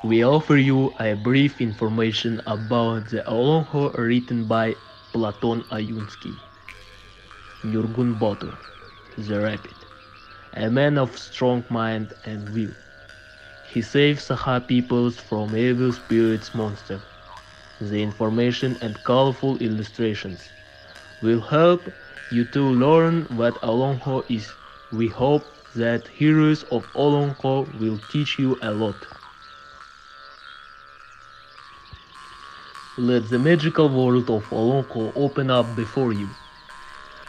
We offer you a brief information about the Olonkho written by Platon Ayunsky. Nьургун Боотур, the Rapid, a man of strong mind and will. He saves Sakha peoples from evil spirits monster. The information and colorful illustrations will help you to learn what Olonkho is. We hope that heroes of Olonkho will teach you a lot. Let the magical world of Olonkho open up before you.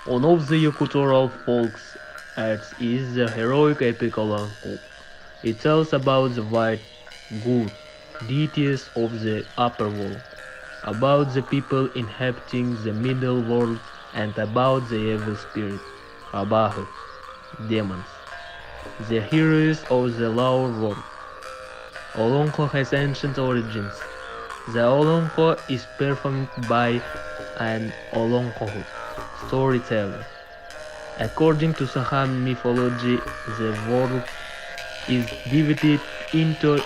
One of the Yakutural folk's arts is the heroic epic Olonkho. It tells about the white, good deities of the upper world, about the people inhabiting the middle world, and about the evil spirit, Abahu, demons, the heroes of the lower world. Olonkho has ancient origins. The Olonkho is performed by an Olonkho storyteller. According to Sakha mythology, the world is divided into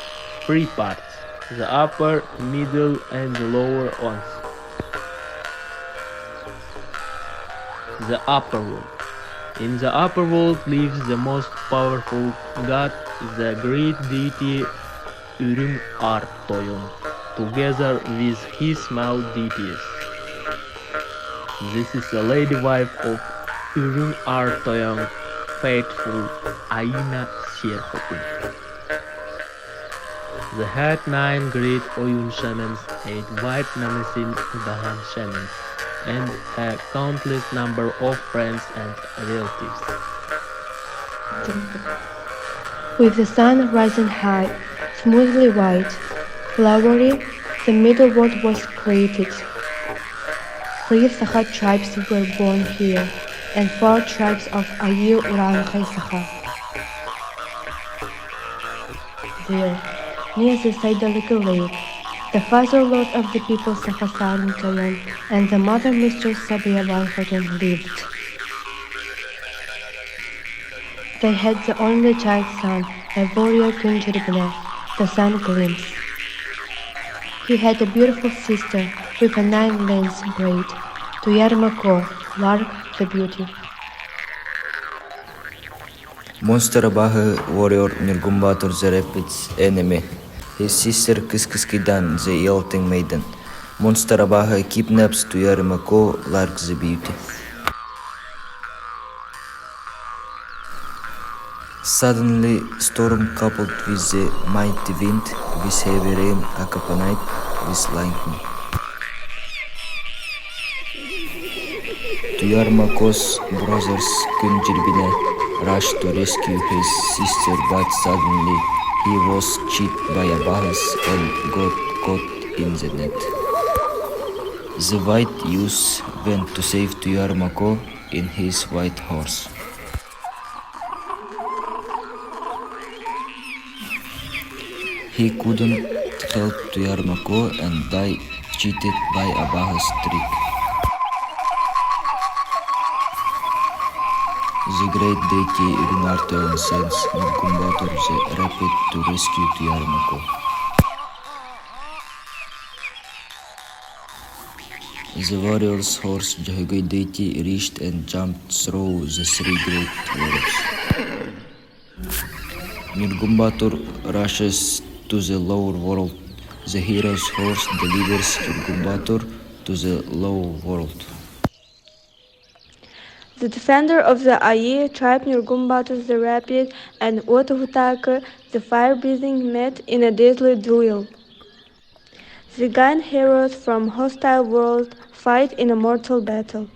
three parts: the upper, middle, and the lower ones. The upper world. In the upper world lives the most powerful god, the great deity Ürüm Artoyon, together with his small deities. This is the lady wife of Ürüm Artoyon, faithful Aina Sierhopun. They had 9 great Oyun shamans, 8 white Namasin Dahan shamans, and a countless number of friends and relatives. With the sun rising high, smoothly white, flowery, the middle world was created. 3 Sakha tribes were born here, and 4 tribes of A.E. Olonkho Sakha. There, near the Saidalika lake, the father lord of the people Sakha Sarintoyan and the mother mistress Sabiya Balhodan lived. They had the only child son, a warrior Kunjiribne, the sun Glimpse. He had a beautiful sister with a 9-length braid, Tuyarmako, Lark the beauty. Monster Abahu warrior Nьургун Боотур the Rapid's enemy. His sister Kiskidan the yelting maiden. Monster Abahu kidnaps Tuyarmako, Lark the beauty. Suddenly, storm coupled with the mighty wind, with heavy rain accompanied with lightning. Tuyarmako's brothers Kunjirbine rushed to rescue his sister, but suddenly he was cheated by Abahu's and got caught in the net. The white youth went to save Tuyarmako in his white horse. He couldn't help Tuyarmako and died cheated by Abahu's trick. The great deity Ürüm Artoyon sends Nьургун Боотур the Rapid to rescue Tuyarmako. The warrior's horse Jahugay deity reached and jumped through the 3 great walls. Nьургун Боотур rushes to the lower world. The hero's horse delivers Nьургун Боотур to the lower world. The defender of the A.E. tribe Nьургун Боотур the Rapid and Otohutake the Fire-breathing met in a deadly duel. The giant heroes from hostile world fight in a mortal battle.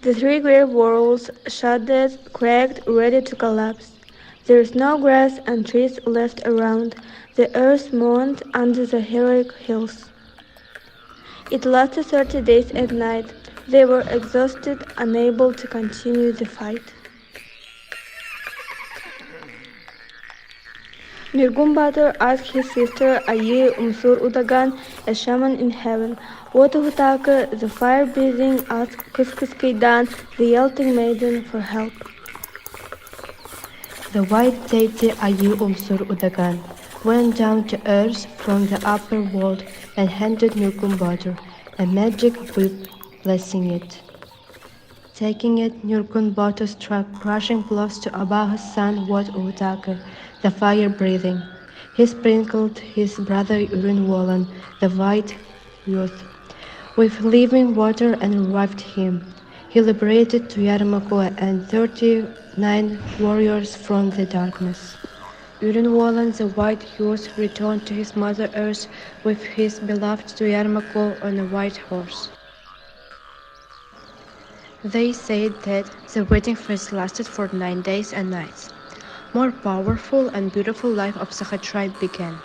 The 3 great worlds shuddered, cracked, ready to collapse. There is no grass and trees left around. The earth moaned under the heroic hills. It lasted 30 days and nights. They were exhausted, unable to continue the fight. Nьургун Боотур asked his sister A.E. Umsur Udagan, a shaman in heaven. Otohutake, the fire-breathing, asked Kiskidan, the yelting maiden, for help. The white deity A.E. Umsur Udagan went down to earth from the upper world and handed Nьургун Боотур a magic whip, blessing it. Taking it, Nьургун Боотур struck crushing blows to Abahu's son Woat-Uutake, the fire-breathing. He sprinkled his brother Urin-Wolan, the white youth, with living water and revived him. He liberated Tuyarmako and 39 warriors from the darkness. Urin-Wolan, the white youth, returned to his Mother Earth with his beloved Tuyarmako on a white horse. They said that the wedding feast lasted for 9 days and nights. More powerful and beautiful life of Sakha tribe began.